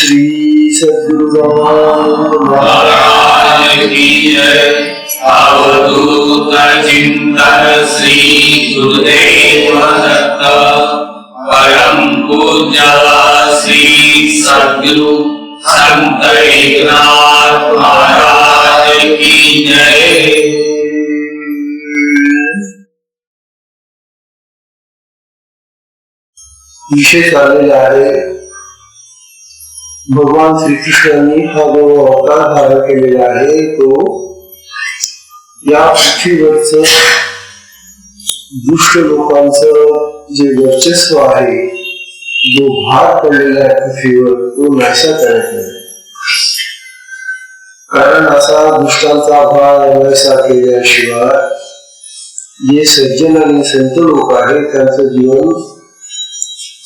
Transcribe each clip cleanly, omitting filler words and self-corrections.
श्री सद्गुरुदेव महाराज की जय। अवधूत चिंतन श्री गुरुदेव दत्त परम पूज्य श्री सद्गुरु संत एकनाथ महाराज की जय। विशेष आलेला आहे भगवान श्रीकृष्णांनी हा जो अवतार धारण केलेला आहे तो या पृथ्वीवरच दुष्ट लोकांचं जे वर्चस्व आहे जो भार पडलेला आहे पृथ्वीवर तो नाशात आहे. कारण असा दुष्टांचा भार नाशा केल्याशिवाय जे सज्जन आणि संत लोक आहेत त्यांचं जीवन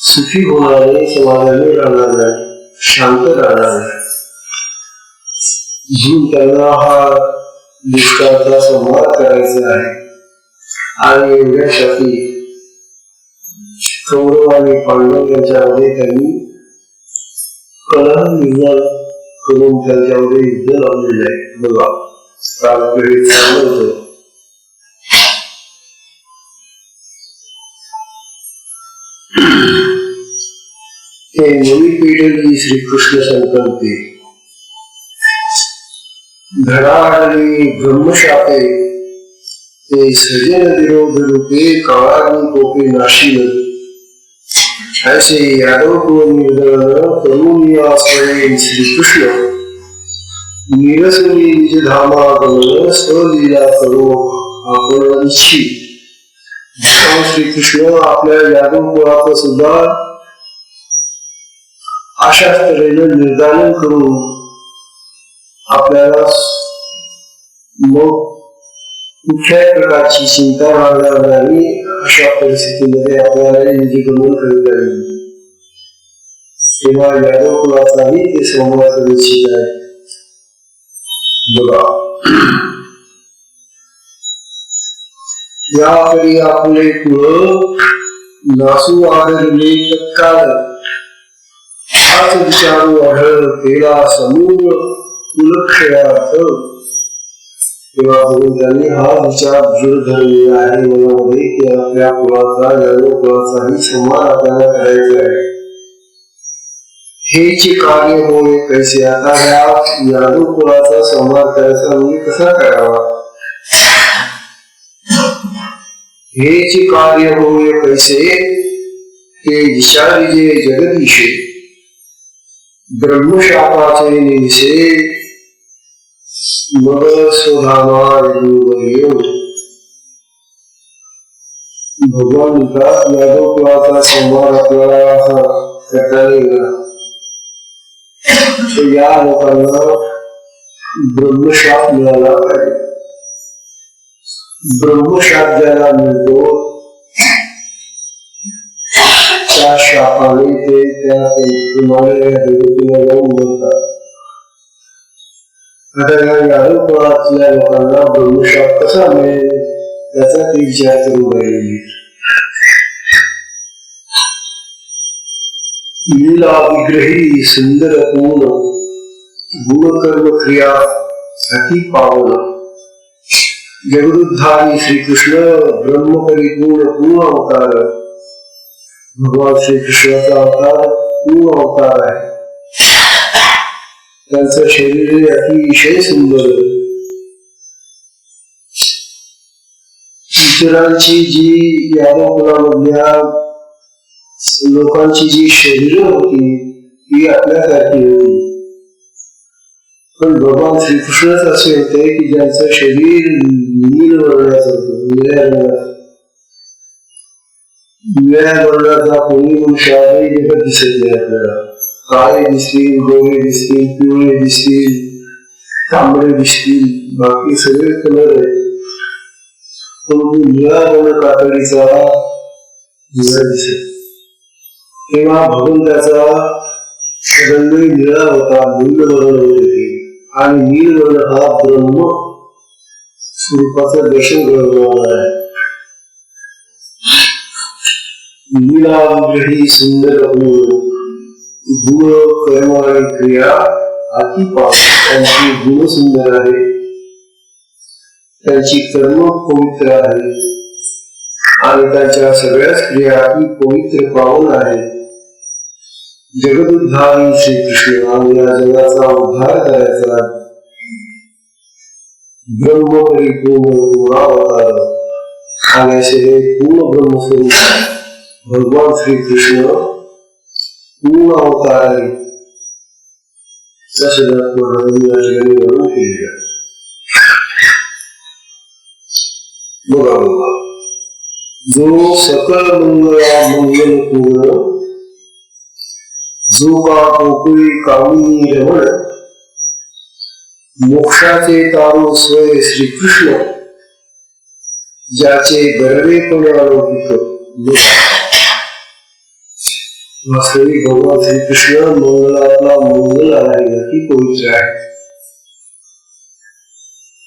सुखी होणार नाही, समाधानी राहणार नाही, शांत राहणार नाही. म्हणून त्यांना हा दुष्टाचा संहार करायचा आहे. आणि एवढ्यासाठी कौरव आणि पांडव यांच्यामध्ये त्यांनी कलह निर्माण करून त्यांच्यामध्ये युद्ध लावलेलं आहे. बघा कालकडे सांगतो मुनी श्रीकृष्ण संकल्पे धडाडली ब्रह्मशापे ते सजन विरोध रूपे काळाग्नि कोपे नाशिल ऐसे यादव को निर्दलन करुणियाश्रये श्रीकृष्ण निरसनी निज धामागमन स्वलीला करो आपण इच्छी. भगवान श्रीकृष्ण आपल्या यादव कुळाचं सुद्धा अशाच तऱ्हेने निर्धारण करून आपल्याला मग कुठल्याही प्रकारची चिंता राहणार नाही अशा परिस्थितीमध्ये आपल्याला निजीगमन करत आहे. तेव्हा यादव कुलाचाही ते संवाद करीत आहे. बघा याकडे आपले कुळ नासू आदरले तत्काळ हाच विचारू आढळ केला समूळ कुलक्षयार्थ. तेव्हा त्यांनी हा विचार दृढ धरलेला आहे मनामध्ये की आपल्या कुळाचा यादव कुळाचाही संवाद आपल्याला करायचा आहे. हेच कार्य होय कैसे. आता या यादव कुळाचा संवाद करायचा म्हणजे कसा करावा. हेच कार्य होय कैसे ते विचारिजे जगदीशे ब्रह्मशापाचे निसे मग स्वधामा भगवान यादव कुळाचा संवाद आपल्याला करता येईल. या लोकांना ब्रह्मशाप मिळाला पाहिजे. ब्रह्मशाप ज्याला मिळतो त्या शापाने ते त्या जगतीला जाऊन बोलतात. आता या यादव कुळातल्या लोकांना ब्रह्मशाप कसा मिळेल त्याचा ते विचार करून राहिले. लीला विग्रही सुंदर पूर्ण गुणकर्म क्रिया अति पावन जगदुद्धारी श्रीकृष्ण ब्रह्म परिपूर्ण पूर्ण अवतार. भगवान श्रीकृष्णाचा अवतार पूर्ण अवतार आहे. त्यांचं शरीर अतिशय सुंदर. इतरांची जी यादव कुळामधल्या लोकांची जी शरीर होती ती आपल्यासारखी होती. पण भगवान श्रीकृष्णच असे होते की ज्यांचं शरीर नील वर्णाचं होतं. निळ्या वर्णाचा कोणी मनुष्य जगत दिसत नाही आपल्याला. काळे दिसतील, गोरे दिसतील, पिवळे दिसतील, तांबडे दिसतील, बाकी सगळे कलर आहेत. पण निळा वर्ण कातडीचा निळा दिसत. तेव्हा भगवंताचा रंग निळा होता, नीलवर्ण होते. आणि नीलवर्ण हा ब्रह्म स्वरूपाचं दर्शन घडवणारा आहे. लीला विग्रही सुंदर गुण कर्म आणि क्रिया अति पावन, त्यांची गुण सुंदर आहे, त्यांची कर्म पवित्र आहे आणि त्यांच्या सगळ्याच क्रिया अति पवित्र पावन आहे. जगदुद्धारी श्रीकृष्ण आणि या जगाचा उद्धार करायचा ब्रह्म परिपूर्ण गुणावतार आणि असे हे पूर्ण ब्रह्मस्वरूप भगवान श्रीकृष्ण पूर्ण अवतार आहे. बघा जो सकल मंगल पूर्ण, जो का गोकुळी कामिनी रमण, मोक्षाचे तारू स्वय श्रीकृष्ण, ज्याचे गरवेपण अलौकिक. वास्तविक भगवान श्रीकृष्ण मंगलातला मंगल आहे, अति पवित्र आहे.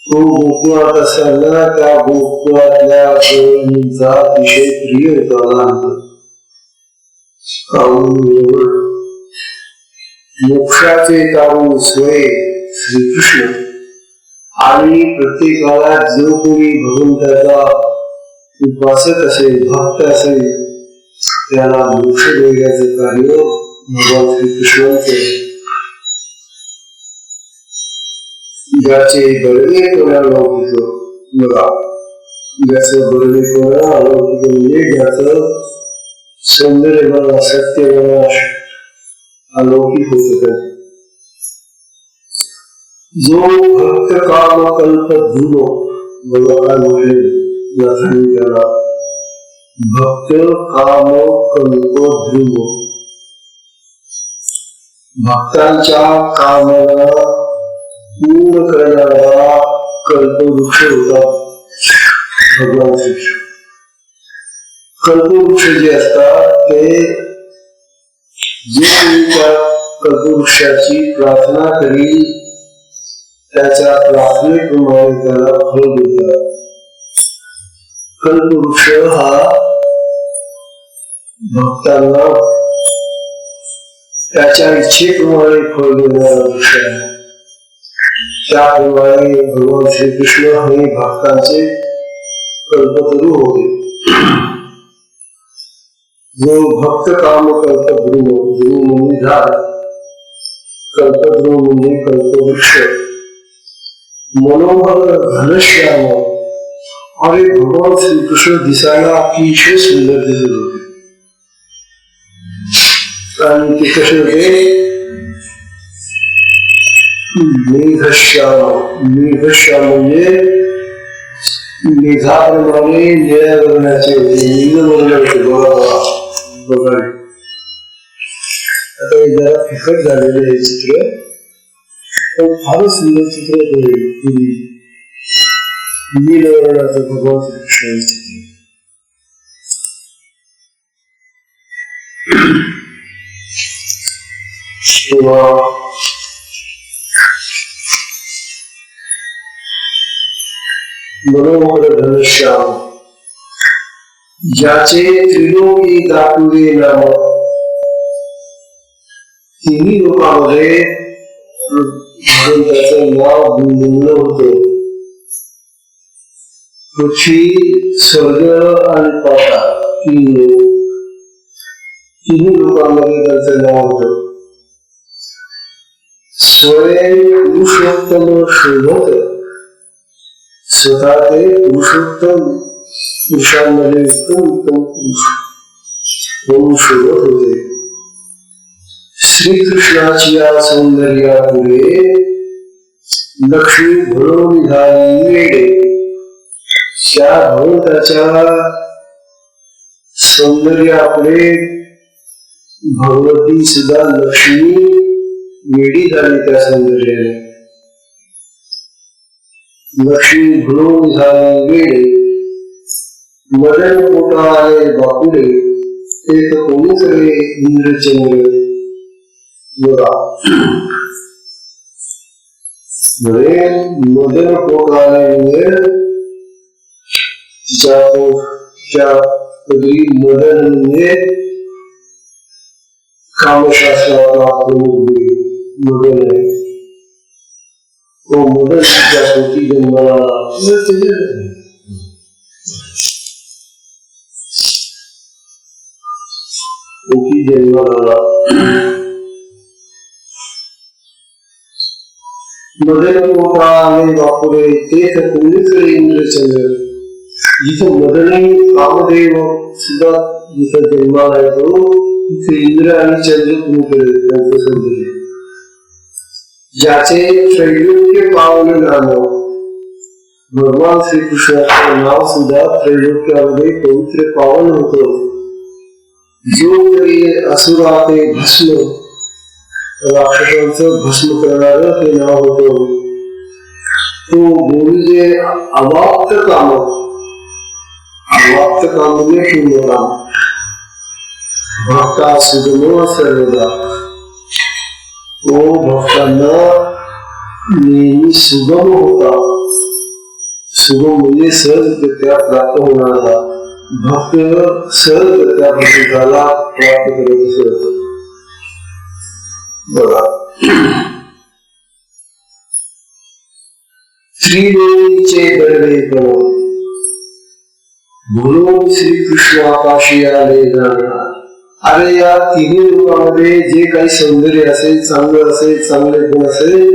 तो गोकुळात असताना त्या गोकुळातल्या गवळणींचा अतिशय प्रिय होता. मोक्षाचे तारू स्वय श्रीकृष्ण आणि प्रत्येकाला जो कोणी भगवंताचा उपासक असेल, भक्त असेल, त्याला मोक्ष देण्याचे कार्य भगवान श्रीकृष्णांचे. ज्याचे बळवेपणा अलौकिक, बघा ज्याचं बळवेपणा अलौकिक म्हणजे ज्याचं सौंदर्य बघा, सत्य बघा अलौकिक होत. जो भक्त काम कल्प ध्रुव, बघा काय म्हटले त्याला, भक्त काम कल्प ध्रुव, भक्तांच्या कामाला पूर्ण करणारा कल्पवृक्ष होता भगवान श्रीकृष्ण. कल्पवृक्ष जे असतात ते जे त्या कल्पवृक्षाची प्रार्थना करी त्याच्या प्रार्थनेप्रमाणे त्याला फळ देतात. कल्पवृक्ष हा भक्तांना त्याच्या इच्छेप्रमाणे फळ देणारा वृक्ष आहे. त्याप्रमाणे भगवान श्रीकृष्ण हे भक्तांचे कल्पतरू होते. जो भक्त काम कल्पध्रुव, ध्रुव म्हणजे झाड, कल्पध्रुव म्हणजे कल्पवृक्ष, मनोहर घनश्याम आणि भगवान श्रीकृष्ण दिसायला अतिशय सुंदर दिसत होते. आणि ते कसे होते? मेघश्याम. मेघश्याम म्हणजे मेघाप्रमाणे निळ्या वर्णाचे होते, नील वर्णाचे. बघा आता हे जरा फिकट झालेले हे चित्र, पण फारच सुंदर चित्र होते. नील वर्णाचं भगवान श्रीकृष्णाचे चित्र. मनोहर घनश्याम, ज्याचे त्रिलोकी दाटुरे नाम, तिन्ही लोकांमध्ये भगवंताचं नाव गुणगुणलं होतं. पृथ्वी, स्वर्ग आणि पाताळ तिन्ही लोकांमध्ये त्याचं नाव होतं. स्वयं पुरुषोत्तम शोभत, स्वतः ते पुरुषोत्तम, पुरुषांमध्ये उत्तम पुरुष म्हणून शोधत होते. श्रीकृष्णाची या सौंदर्यापुढे लक्ष्मी भरून निघाली वेडे. त्या भगवंताच्या सौंदर्यापुढे भगवती सुद्धा लक्ष्मी वेडी झाली. त्या सौंदर्याने लक्ष्मी भरून झाली वेडे, मदन पोटाळे बापुडे, ते तर कोणी करे इंद्रचंद्र. मदन पोटाळे म्हणजे तिच्या कधी मदन म्हणजे कामशास्त्रातला मदन आहे. तो मदन त्या कोटी जन्माला कोटी जन्माला मदन मोठा आणि बापुरे ते तर कोणीकडे इंद्रचंद्र जिथं मदन कामदेव सुद्धा जिथं जन्माला येतो तिथे इंद्र आणि चंद्र कोणीकडे त्यांचं सौंदर्य ज्याचे त्रैलोक्य पावन नाम भगवान श्रीकृष्णाचं नाव सुद्धा त्रैलोक्यामध्ये पवित्र पावन होतं. जो काही असुराते भस्म राक्षसांचं भस्म करणार ते नाव होतं. तो बोलजे अवाप्त काम म्हणजे पूर्ण काम भक्ता सुगम सर्वदा. तो भक्तांना नेहमी सुगम होता. सुगम म्हणजे सहजगत्या प्राप्त होणारा. भक्त सहजगत्या भक्ताला प्राप्त करत असत. बघा श्रीदेवीचे दरवेपण म्हणून श्रीकृष्ण आकाशी आले जाणार. अरे या तिन्ही लोकांमध्ये जे काही सौंदर्य असेल, चांगलं असेल, चांगले गुण असेल,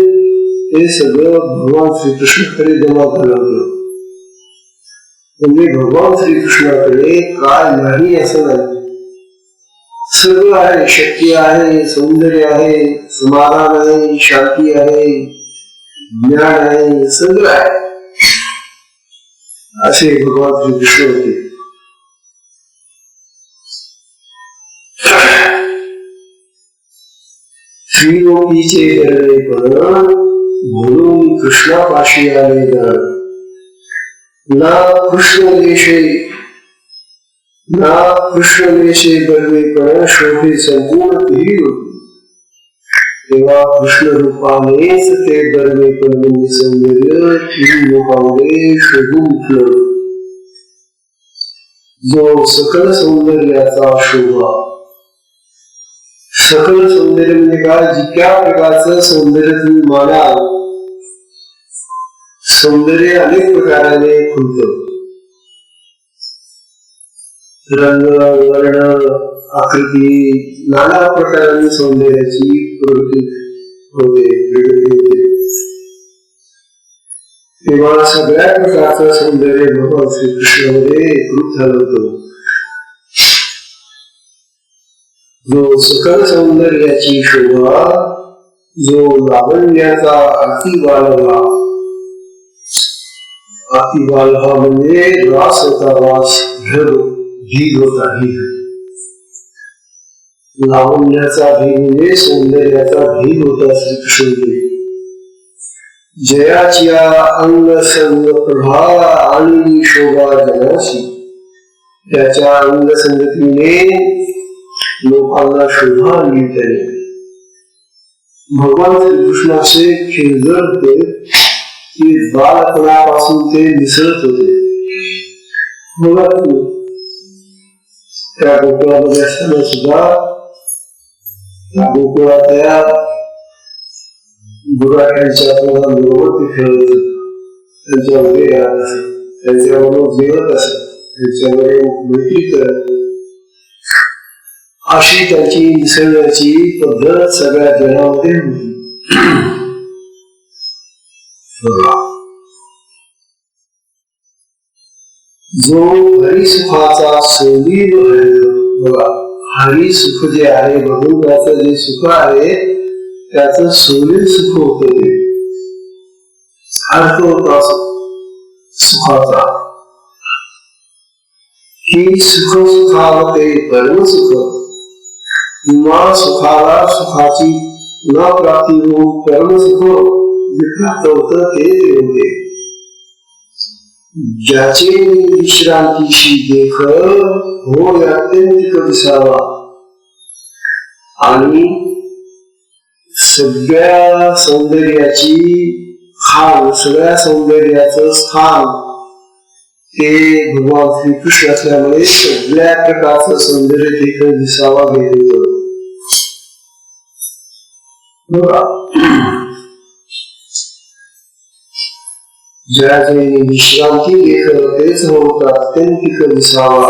ते सगळं भगवान श्रीकृष्णाकडे जमा झालं होतं. म्हणजे भगवान श्रीकृष्णाकडे काय नाही असं नाही, सगळं आहे. शक्ती आहे, सौंदर्य आहे, समाधान आहे, शांती आहे, ज्ञान आहे, सगळं आहे. असे भगवान श्रीकृष्ण होते. श्रीलोकीचे दरवेपण म्हणून कृष्णापाशी आले जाण. ना कृष्ण देशे दरवेपण शोभे संपूर्ण पिढी होती. तेव्हा कृष्ण रूपानेच ते दरवेपण म्हणजे सौंदर्य तीन लोकांमध्ये शोभून उठलं. जो सकल सौंदर्याचा शोभा. सकल सौंदर्य म्हणजे काय? जितक्या प्रकारचं सौंदर्य तुम्ही मानाल, सौंदर्य अनेक प्रकाराने खुलतं. रंग, वर्ण, आकृती, नाना प्रकारांनी सौंदर्याची प्रगती होते. तेव्हा सगळ्या प्रकारचं सौंदर्य भगवान श्रीकृष्णामध्ये एकरूप झालं होतं. जो सकल सौंदर्याची शोभा, जो लावण्याचा अतिबालहा. अतिबालहा म्हणजे रास होता, रास ढीग होता, ढीग. लावण्याचा ढीग म्हणजे सौंदर्याचा ढीग होता श्रीकृष्ण. जयाच्या अंग संग प्रभा आणि शोभा जनाशी. त्याच्या अंग संगतीने लोकांना शोभा आणली. त्याने भगवान श्रीकृष्णाचे खेळजर होते की बालपणापासून ते मिसळत होते. बघा त्या गोकुळामध्ये असताना सुद्धा त्या गोकुळातल्या गुराख्यांच्या बरोबर ते खेळत होते. त्यांच्यामध्ये राहत असत, त्यांच्याबरोबर जेवत असत, त्यांच्याबरोबर मैत्री करत. अशी त्याची मिसळण्याची पद्धत सगळ्या जगामध्ये होती. जो हरिसुखाचा सोलीव बघा, हरिसुख जे आहे, भगवंताचं जे सुख आहे त्याचं सोलीव सुख होत. ते अर्थ होता सुखाचा. ही सुख सुखावते परम सुख. किंवा सुखाला सुखाची पुन्हा प्राप्ती होऊन परम सुख जे प्राप्त होत ते होते. ज्याचे विश्रांतीशी देख हो अत्यंतिक दिसावा. आणि सगळ्या सौंदर्याची खान, सगळ्या सौंदर्याचं स्थान ते भगवान श्रीकृष्ण असल्यामुळे सगळ्या प्रकारचं सौंदर्य देखील दिसावा घेत होतं. बघा, ज्याचे विश्रांती घेत तेच होत अत्यंतिक विसावा,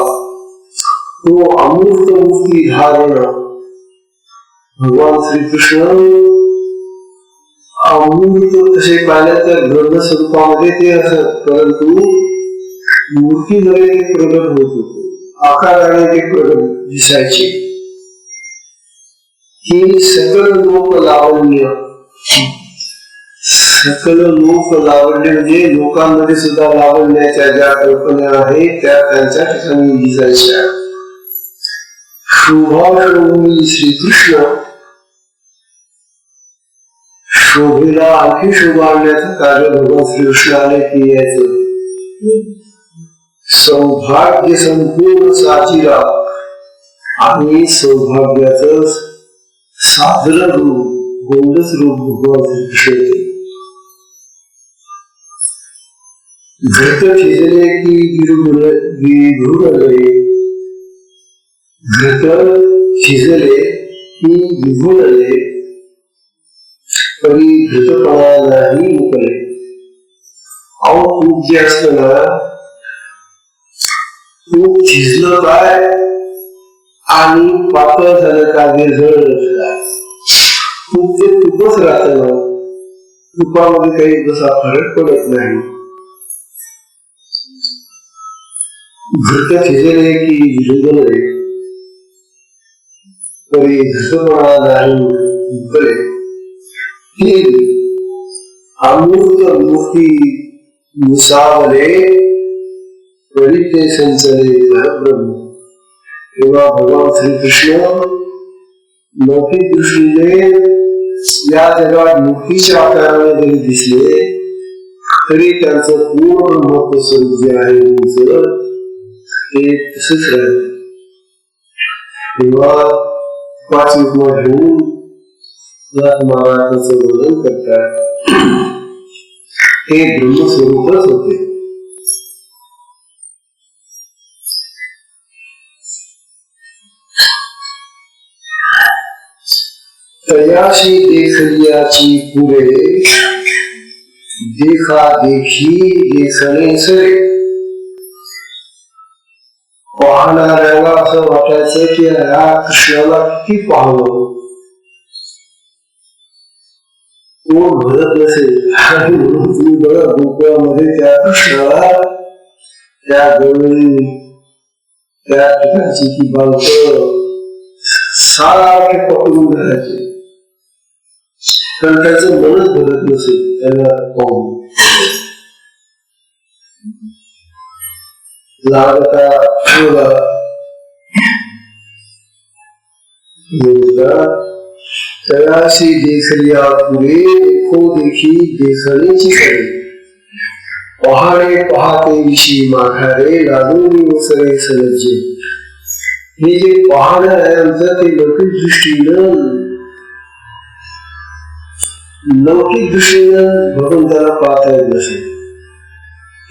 तो अमूर्त मुक्ती धारण भगवान श्रीकृष्ण अमूर्त तसे पाहिलं तर ब्रह्मस्वरूपामध्ये ते असत, परंतु मूर्तीमध्ये ते प्रगट होत होते, आकाराने ते प्रगट दिसायचे. ही सकल लोक लावण्य, सकल लोक लावण्य म्हणजे लोकांमध्ये सुद्धा लावण्याच्या ज्या कल्पना आहेत त्या त्यांच्या ठिकाणी दिसायच्या. शोभाशोभी श्रीकृष्ण शोभेला आणखी शोभावण्याचं कार्य भगवान श्रीकृष्णाने केल्याचं. सौभाग्य संपूर्ण साचिरा आणि सौभाग्याचं साधन रूप गोंडस रूप भगवान श्रीकृष्ण. घट शिजले की विघुरले, घट शिजले की विघुरले, तरी घटपणालाही मुकले. अहो तूप जे असतं ना, तूप शिजलं काय आणि पातळ झालं का विरघळलं काय, तूप ते तूपच राहतं ना, तुपामध्ये काही तसा फरक पडत नाही. घट शिजले की विरघळले, तरी घटपणालाही मुकले. हे अमूर्त मुक्ती मुसावले, तरी ते संचले ब्रह्म. तेव्हा भगवान श्रीकृष्ण लौकिक दृष्टीने या जगात मुक्तीच्या आकाराने जरी दिसले तरी त्यांचं पूर्ण महत्व स्वरूप जे आहे ते तसंच राहील. तेव्हा पाच उपमा घेऊन महाराजांचं वर्णन करतात. हे ब्रह्मस्वरूपच होते. तयाशी देखलियाची पुरे, देखा देखी देखणे सरे. पाहणाऱ्याला असं वाटायचं की या कृष्णाला किती पाहणं, कोण भरत नसेल. आणि म्हणून तुम्ही बघा गोकुळामध्ये त्या कृष्णाला त्या गवळी त्या ठिकाणची ती बालक सारखे पकडून राहायचे, कारण त्याचं मनच भरत नसेल त्यांना पाहून. लागता तयाशी देखलिया पुरे, देखो देखी देखणेची सरे. पहाडे पाहते विषयी माघारे, लागून वसरे सलज्जे. हे जे पाहणं आहे आमचं ते लौकिक दृष्टीनं भगवंताला पाहता येत नसेल.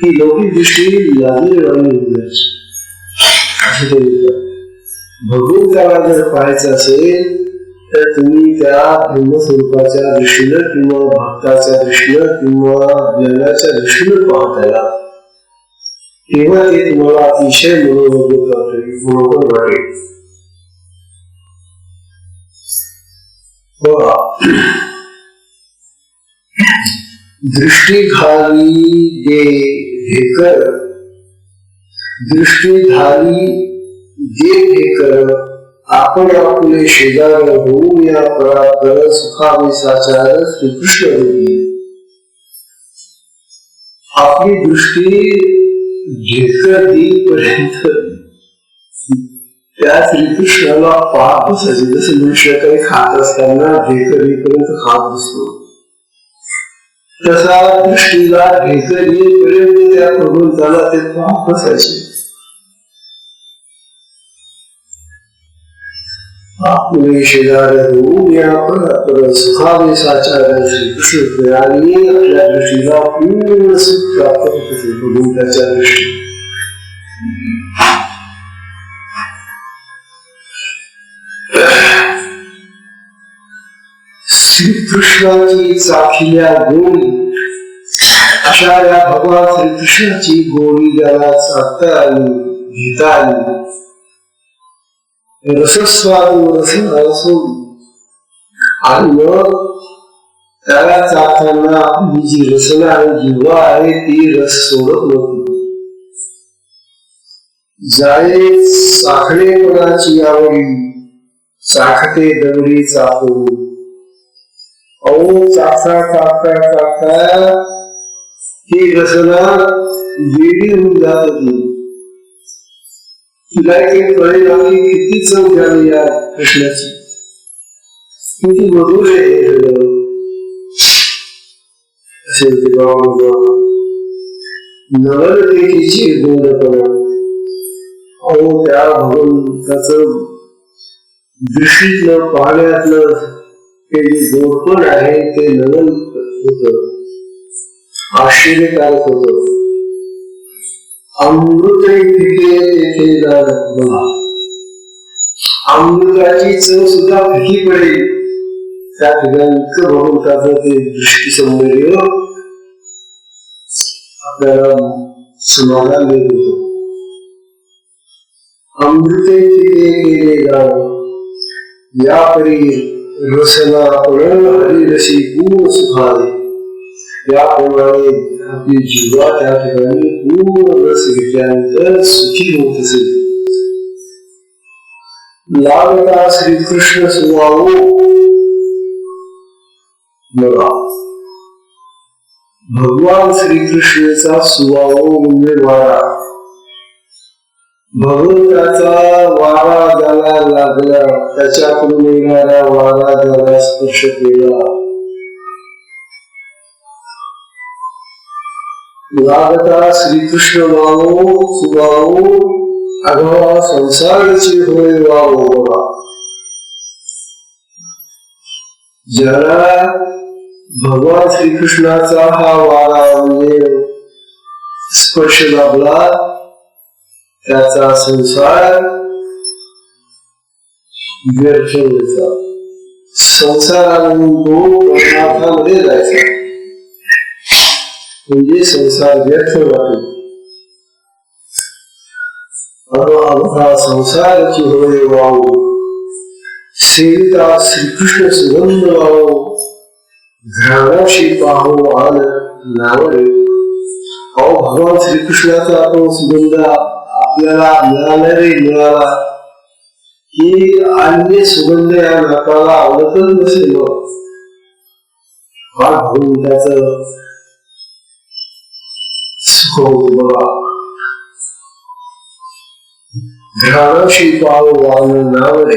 ही लौकिक दृष्टी लागली असं ते म्हणतात. भगवंताला जर पाहायचं असेल तर तुम्ही त्या ब्रह्मस्वरूपाच्या दृष्टीनं किंवा भक्ताच्या दृष्टीनं किंवा ज्ञानाच्या दृष्टीनं पाहतायला, तेव्हा ते तुम्हाला अतिशय मनोरंजक वाटेल. दृष्टी घाली दे ढेकर, दृष्टी घाली दे ढेकर, आपण आपले शेजार होऊन या पराकर सुखावे साचार श्रीकृष्ण होती. आपली दृष्टी ढेकर देईपर्यंत त्या श्रीकृष्णाला पाहत बसायचे. जसं मनुष्य काही खात असताना ढेकर येईपर्यंत खात बसतो, तसा दृष्टीला ढेकर येईपर्यंत त्या भगवंताला ते पाहत बसायचे. आपले शेजार होऊन या परापर सुखावे साचार श्रीकृष्ण, आणि आपल्या दृष्टीला पूर्ण सुख प्राप्त होत असे भगवंताच्या दृष्टी. श्रीकृष्णाची चाखिल्या गोडी अशा या भगवान श्रीकृष्णाची गोडी ज्याला चाखता आली घेता आली रसस्वादू रस असून आणि मग त्याला चाखताना आपली जी रसना आणि जिव्हा आहे ती रस सोडत नव्हती. जाळे चाखणेपणाची आवडी चाखते दगडी चाकू चाकता चाकता चाकता ही रसना वेगळी होऊन जात होती. तिला एक कळेल की किती चव झाली या कृष्णाची, किती मधुर आहे असे नवलतेची गोडपणा. त्या भगवंताच दृष्टीतलं पाहण्यातलं ते जे गोडपण आहे ते नवल होत, आश्चर्यकारक होत. अमृत अमृताची चव सुद्धा फिकी पडेल त्या ठिकाणी भगवंताचं ते दृष्टी सौंदर्य आपल्याला समाधान देत होतं. अमृते फिके केले जाण या परी रसना पण हरिरसी पूर्ण सुखावे. याप्रमाणे आपली जीवा त्या ठिकाणी पूर्ण रस घेतल्यानंतर सुखी होत असेल. लागता श्रीकृष्ण सुवावो बघा, भगवान श्रीकृष्णाचा सुवावो म्हणजे वारा. भगवंताचा वारा ज्याला लागला त्याच्याकडून येणारा वारा ज्याला स्पर्श केला, लागता श्रीकृष्ण वावो सुवावो अगवा संसाराची होय वावो. बघा, ज्याला भगवान श्रीकृष्णाचा हा वारा म्हणजे स्पर्श लाभला त्याचा संसार व्यर्थ व्हायचा. संसारातून तो परमार्थामध्ये जायचा म्हणजे संसार व्यर्थ वाटेल. अवघा संसाराची होय वावो सेविता श्रीकृष्ण सुगंध वावो घराशी पाहो आन नावडे. भगवान श्रीकृष्णाचा तो सुगंध आपल्याला मिळाला की अन्य सुगंध या नाकाला आवडतच नसेल. हा भगवंताचं सुख होत. बघा, घराशी पाहो आन नावडे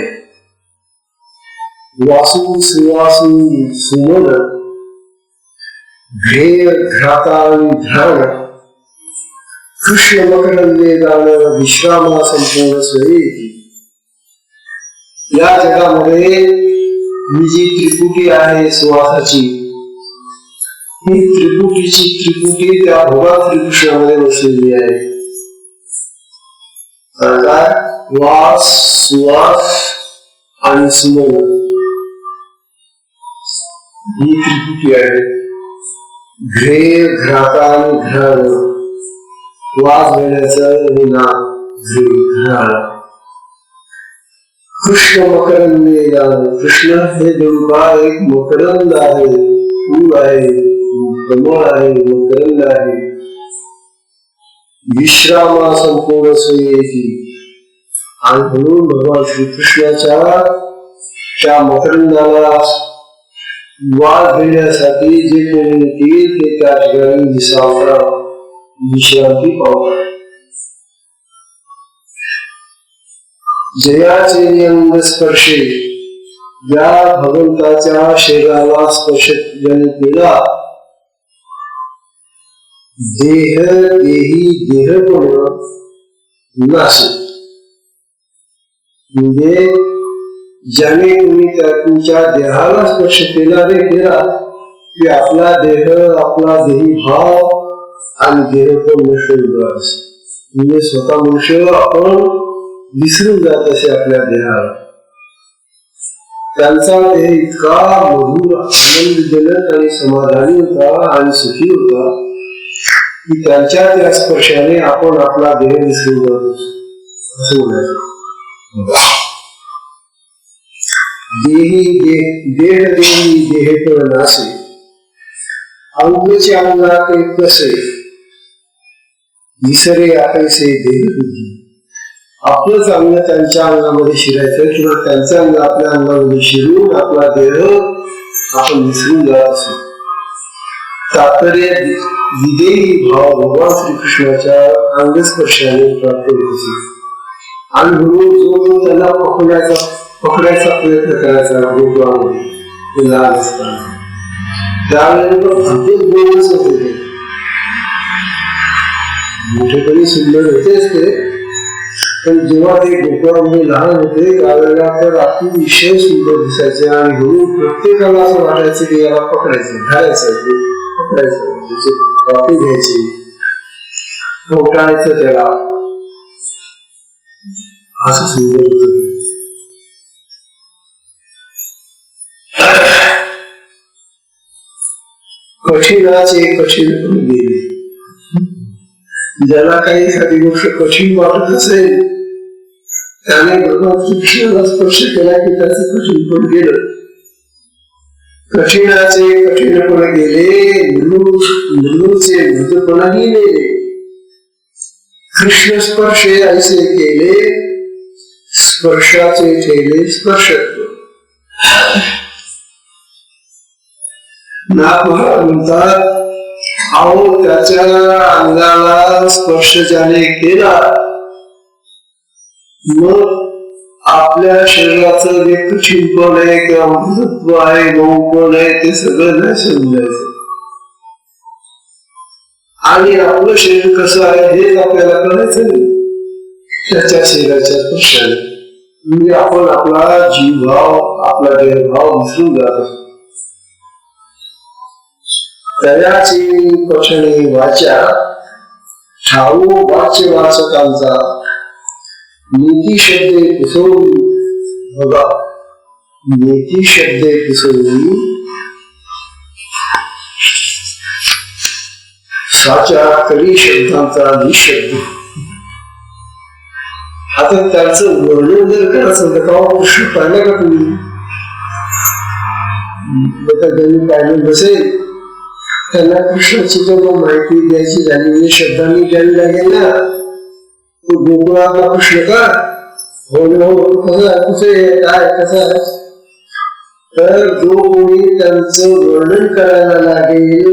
वासू सुवासू सुमन ध्येय घ्राता आणि ध्यान कृष्ण मकरंदे गाणं विश्रामा संपूर्ण स्वयं. या जगामध्ये ही जी त्रिपुटी आहे सुवासाची, ही त्रिपुटी त्या भगवान श्रीकृष्णामध्ये बसलेली आहे. वास सुवास आणि सुमन ही त्रिपुटी आहे. ध्येय घ्राता आणि ध्यान वास घेण्याचं नाम ध्यान. कृष्ण मकरंदे गाणं, कृष्ण हे देवबा एक मकरंद आहे, फूल आहे, कमळ आहे, मकरंद आहे. विश्रामा संपूर्ण स्वयेती आणि म्हणून भगवान श्रीकृष्णाच्या त्या मकरंदाला वास घेण्यासाठी जे कोणी येतील ते त्या ठिकाणी विश्रांती पावतात. जयाचे अंग स्पर्शे या भगवंताच्या शरीराला स्पर्श ज्याने केला, देह देही देहपण नाश. म्हणजे ज्याने तुम्ही तुमच्या देहाला स्पर्श केला रे केला की आपला देह आपला देही भाव आणि देह पण नष्ट होईल. म्हणजे स्वतः मनुष्य आपण विसरून जात असे आपल्या देहाला. त्यांचा देह इतका मधुर आनंदजनक आणि समाधानी होता आणि सुखी होता की त्यांच्या त्या स्पर्शाने आपण आपला देह विसरून जातो असं म्हणायचं. देह देही देह नासे अंगचे अंगा ते कसे विसरे आकायचे देह बुद्धी. आपलंच अंग त्यांच्या अंगामध्ये शिरायचं किंवा त्यांचं अंग आपल्या अंगामध्ये शिरून आपला देह आपण विसरून जात असतो. तात्पर्य विदेही भाव भगवान श्रीकृष्णाच्या अंगस्पर्शाने प्राप्त होत असे आणि म्हणून जो त्यांना पकडायचा प्रयत्न करायचा गोकुळामध्ये लहान असताना त्यावेळेला अद्भुत गोळच होते. मोठेपणी सुंदर होतेच ते, पण जेव्हा ते गोकुळामध्ये लहान होते त्यावेळेला तर अतिशय सुंदर दिसायचे आणि म्हणून प्रत्येकाला असं वाटायचं की याला पकडायचं घालायचं पकडायचं त्याची कॉपी घ्यायची ठोकायचं त्याला असं सुंदर होत. कठीणाचे कठीण गेले. ज्याला काही एखादी गोष्ट कठीण वाटत असेल त्याने भगवान श्रीकृष्णाला स्पर्श केला की त्याचं कठीण पण गेलं. कठीणाचे कठीणपण गेले, मृदूचे मृदूपणा गेले. कृष्ण स्पर्शे ऐसे केले, स्पर्शाचे ठेले स्पर्शत्व. नागमहाराज म्हणतात, अहो त्याच्या अंगाला स्पर्श ज्याने केला मग आपल्या शरीराचं जे कठीणपण आहे किंवा मृदुत्व आहे मऊपण आहे ते सगळं नाही समजायचं आणि आपलं शरीर कसं आहे हेच आपल्याला कळायचं नाही त्याच्या शरीराच्या स्पर्शाने. म्हणजे आपण आपला जीवभाव आपला देहभाव विसरून जातो. तयाची पठणे वाचा ठाऊ वाच्य वाचकांचा नीती शब्दे कुसोवी. बघा नीती शब्दे कुसोवी साचा करी शब्दांचा निशब्द. आता त्याचं वर्णन जर करायचं तर का कृष्ण पाहिलं का तुम्ही त्यांनी पाहिलं नसेल त्यांना कृष्णाची जर माहिती द्यायची झाली म्हणजे शब्दांनी द्यावी लागेल ना. तो गोकुळातला कृष्ण का हो कसं कुठे काय कसं आहे तर जो कोणी त्यांचं वर्णन करायला लागेल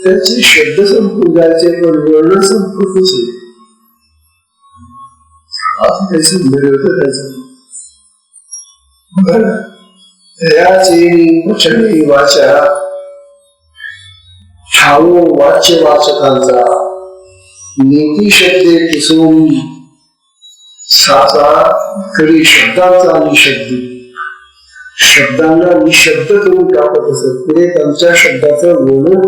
त्याचे शब्द संपून जायचे पण वर्णन संपूर्णच होईल असं काही सुंदर होतं त्याचं. याची पठणे वाचा ठाऊ वाच्य वाचकांचा नीती शब्दे किसून साचा करी शब्दांचा निशब्द. शब्दांना निशब्द करून टाकत असत पुढे त्यांच्या शब्दाचं वर्णन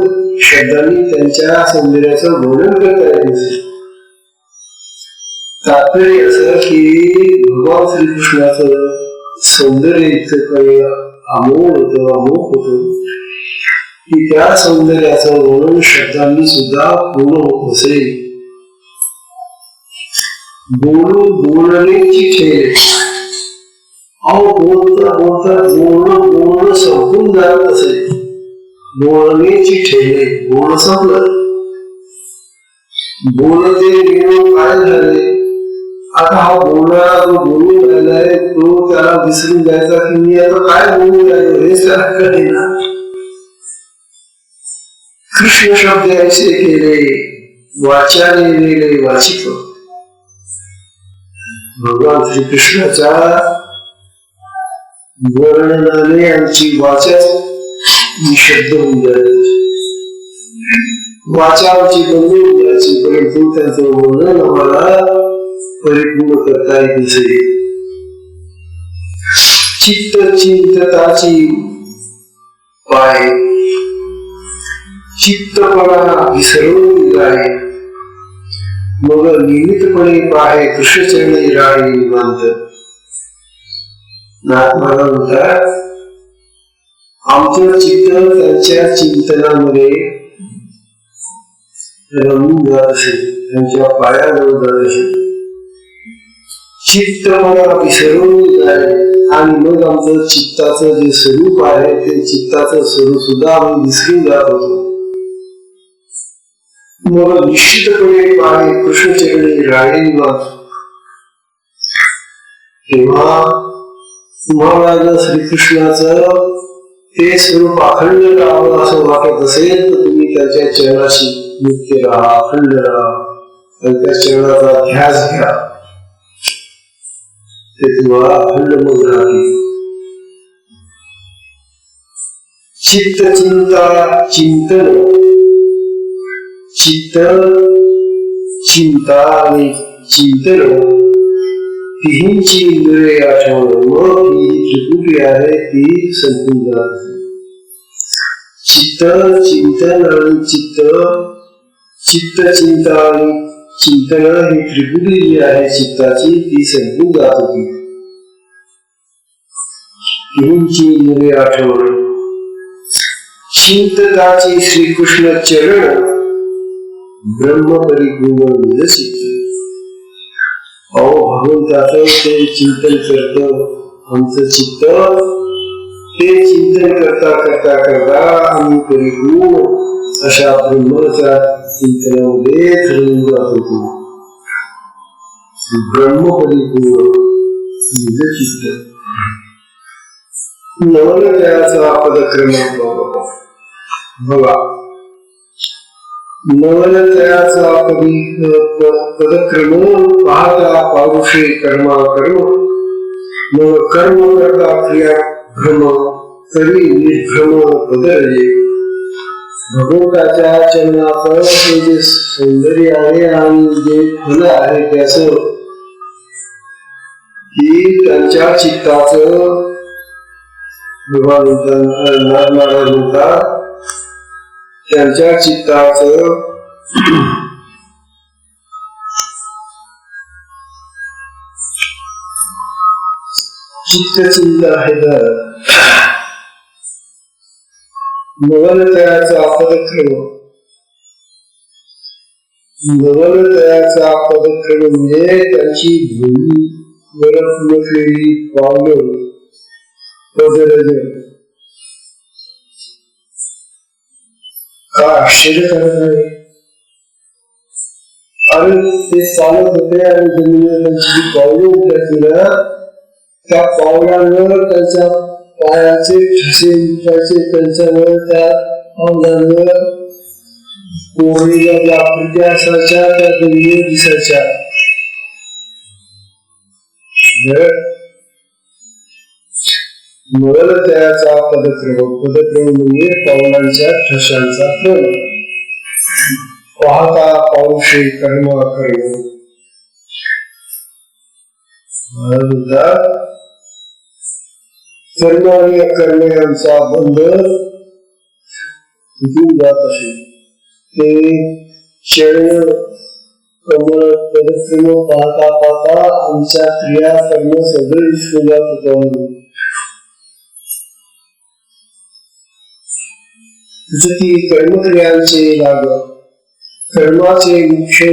शब्दांनी त्यांच्या सौंदर्याचं वर्णन करता येत नसे. तात्पर्य असं की भगवान श्रीकृष्णाचं सौंदर्य इतकं काही अमोल होतं अमोक होतं की त्या सौंदर्याचं वर्णन शब्दांनी सुद्धा पूर्ण होत असेल. बोलण्याची ठेल अहो बोलता बोलता बोलणं संपून जात असेल. बोलण्याची ठेले बोलणं संपलं बोलते गेलो काय झाले. आता हा बोलणारा जो बोलून राहिलाय तो त्याला विसरून जायचा की मी आता काय बोलून राहिलो हेच त्याला कळेना. कृष्ण शब्द ऐसे केले वाचाने नेले वाचित. भगवान श्रीकृष्णाच्या वर्णनाने आमची वाचा निशब्द होऊन जायची वाचा आमची बंद होऊन जायची परंतु त्यांचं वर्णन आम्हाला परिपूर्ण करता येत नसे. चित्त चिंतताची पाय चित्तपणा विसरून जाणे मग निमित्तपणे पाहे कृष्णचरणी राणी मानत. नाथ महाराज म्हणतात आमचं चित्त त्यांच्या चिंतनामध्ये रमून जात असेल, त्यांच्या पायाजवळ जात असेल, चित्त मला विसरून जाईल आणि मग आमचं चित्ताचं जे स्वरूप आहे ते चित्ताचं स्वरूप सुद्धा आम्ही विसरून जात होतो. मग निश्चितपणे पाणी कृष्णचरणी राहिली वाच. तेव्हा तुम्हाला श्रीकृष्णाचं ते स्वरूप अखंड राहावं असं वाटत असेल तर तुम्ही त्याच्या चरणाशी नित्य राहा, अखंड राहा, त्यांच्या चरणाचा ध्यास घ्या, ते तुम्हाला अखंड मग राहतील. चित्त चिंता चिंतन, चित्त चिंता आणि चिंतन तिहींची इंद्रिये आठवण मग ही त्रिपुटी आहे ती संपून जाते. चित्त चिंतन आणि चित्त चिंता आणि चिंतन ही त्रिपुटी जी आहे चित्ताची ती संपून जात होती. तिहींची इंद्रिये आठवण चिंतनाची श्रीकृष्ण चरण ब्रह्म परिपूर्ण विलसित. अहो भगवंताचं ते चिंतन करत आमचं चित्त ते चिंतन करता करता करता आम्ही परिपूर्ण अशा ब्रह्माच्या चिंतनामध्ये रमून जात होतो. ब्रह्म परिपूर्ण चित्त. नवलयाचा पदक्रम बघा, नवलयाचा पदक्रम पाहता पारुषे कर्मा कर्म मग कर्म करता क्रिया भ्रम तरी निर्भ्रम पदरे. भगवंताच्या चरणाचं हे जे सौंदर्य आहे आणि जे फल आहे त्याचं की त्यांच्या चित्ताचं महाराज म्हणतात त्यांच्या चित्ताचं चित्तचिंता आहे तर नवलतयाचा पदक्रम. नवलतयाचा पदक्रम म्हणजे त्यांची भूमी वरफलेली पावलं पदरज. काय आश्चर्य करत आहे. आणि ते चालत होते आणि जमिनीवर त्यांची पावलं उठल्याची ना त्या पावलांवर त्यांच्या पायाचे ठसे उठायचे, त्यांच्यावर त्या पावलांवर कोरलेल्या ज्या आकृत्या असायच्या त्या जमिनीवर दिसायच्या. नवलतयाचा पदक्रम, पदक्रम म्हणजे पावलांच्या ठशांचा क्रम. पाहता पारुषे कर्म कर्म कर्म आणि अकर्म यांचा बंध तुटून जात असेल. ते चरण कमळ पदक्रम पाहता पाहता आमच्या क्रिया कर्म सगळे विसरून जात होतो. ती कर्मक्रियांचे लाग कर्माचे मुख्य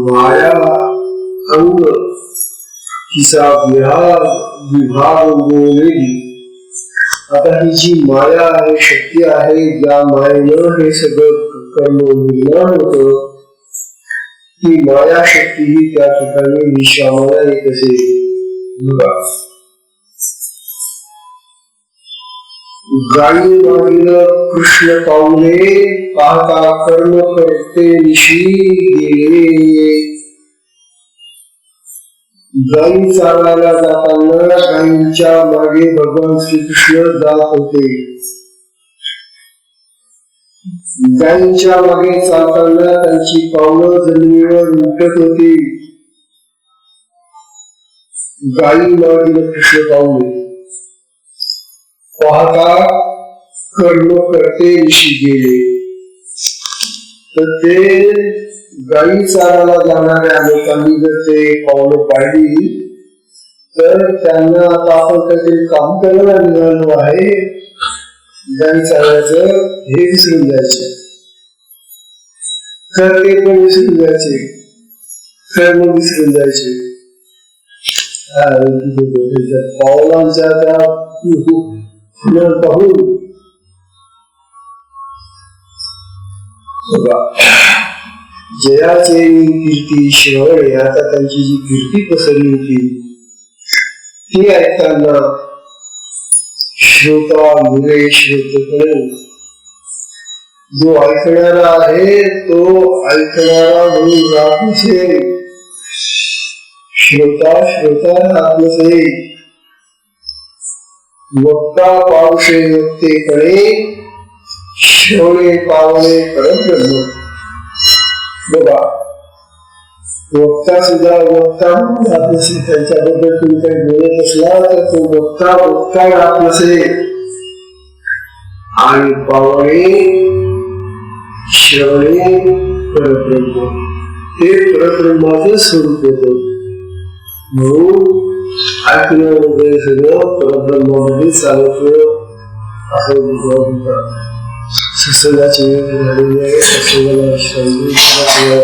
माया अंग तिचा विभाग बोललेली. आता ही जी माया आहे, शक्ती आहे, ज्या मायेनं हे सगळं कर्म निर्माण होत, ती माया शक्ती ही त्या ठिकाणी विश्वामाला येत असेल. गाई मागील कृष्ण पावले पाहता कर्म करते निशी गेले. गाई चालायला जाताना गाईंच्या मागे भगवान श्रीकृष्ण जात होते. गाईंच्या मागे चालताना त्यांची पावलं जमिनीवर उठत होती. गाई मागील कृष्ण पावले पाहता कर्म करते निशी गेले. तर ते गाई चारायला जाणाऱ्या लोकांनी जर ते पावलं पाहिली तर त्यांना आता आपण काहीतरी काम करायला निघालो आहे, ज्ञान चालण्याचं हे विसरून जायचे, कर्ते पण विसरून जायचे, कर्म विसरून जायचे. पावलांच्या त्या पाहून जयाचे कीर्ती श्रवणे, आता त्यांची जी कीर्ती पसरली होती ती ऐकताना श्रोता मुले श्रोतेकडे, जो ऐकणारा आहे तो ऐकणारा म्हणून राहत नसेल, श्रोता श्रोता राहत नसेल. वक्ता पावशे वक्तेकडे, श्रवणे पावणे परब्रह्म. बघा, वक्ता सुद्धा वक्ता राहत नसेल, त्यांच्याबद्दल तुम्ही काही बोलत असला तर तो वक्ता वक्ता राहत नसेल, आणि पावणे श्रवणे परब्रह्म, ते परब्रह्माचं स्वरूप होतं. म्हणून ऐकणं वगैरे सगळं परब्रह्मामध्ये चालतं असं म्हणतात. सत्संगाची वेळ झालेली आहे, सत्संगाला विश्रांती, सत्संगाला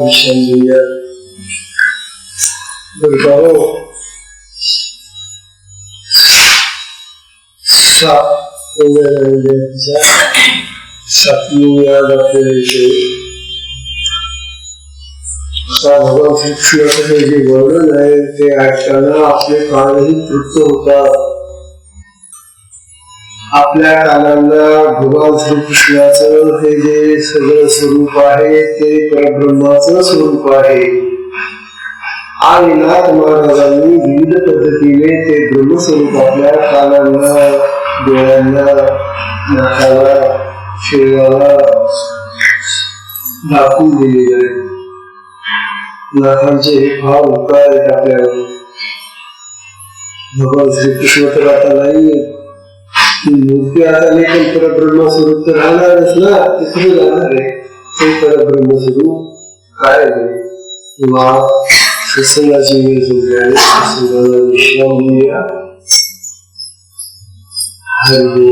विश्रांती द्या. सातवी याद आपल्याला भगवान श्रीकृष्णाचं जे वर्णन आहे ते ऐकताना आपले कानही तृप्त होतात. आपल्या कानांना भगवान श्रीकृष्णाचं हे जे सगळं स्वरूप आहे ते परब्रह्माचं स्वरूप आहे. आणि नाथ महाराजांनी विविध पद्धतीने ते ब्रह्मस्वरूप आपल्या कानांना, डोळ्यांना, नाकाला, शरीराला दाखवून दिलेले आहे. नाथांचे भाव उपकार आहेत आपल्यावर. भगवान श्रीकृष्ण तर आता नाही, ती मूर्ती आता नाही, पण परब्रह्मस्वरूप तर राहणारच ना, ते कुठे जाणार आहे? ते परब्रह्मस्वरूप काय आहे? किंवा सत्संगाची वेळ संपली आहे, सत्संगाला विश्राम देऊया. हरी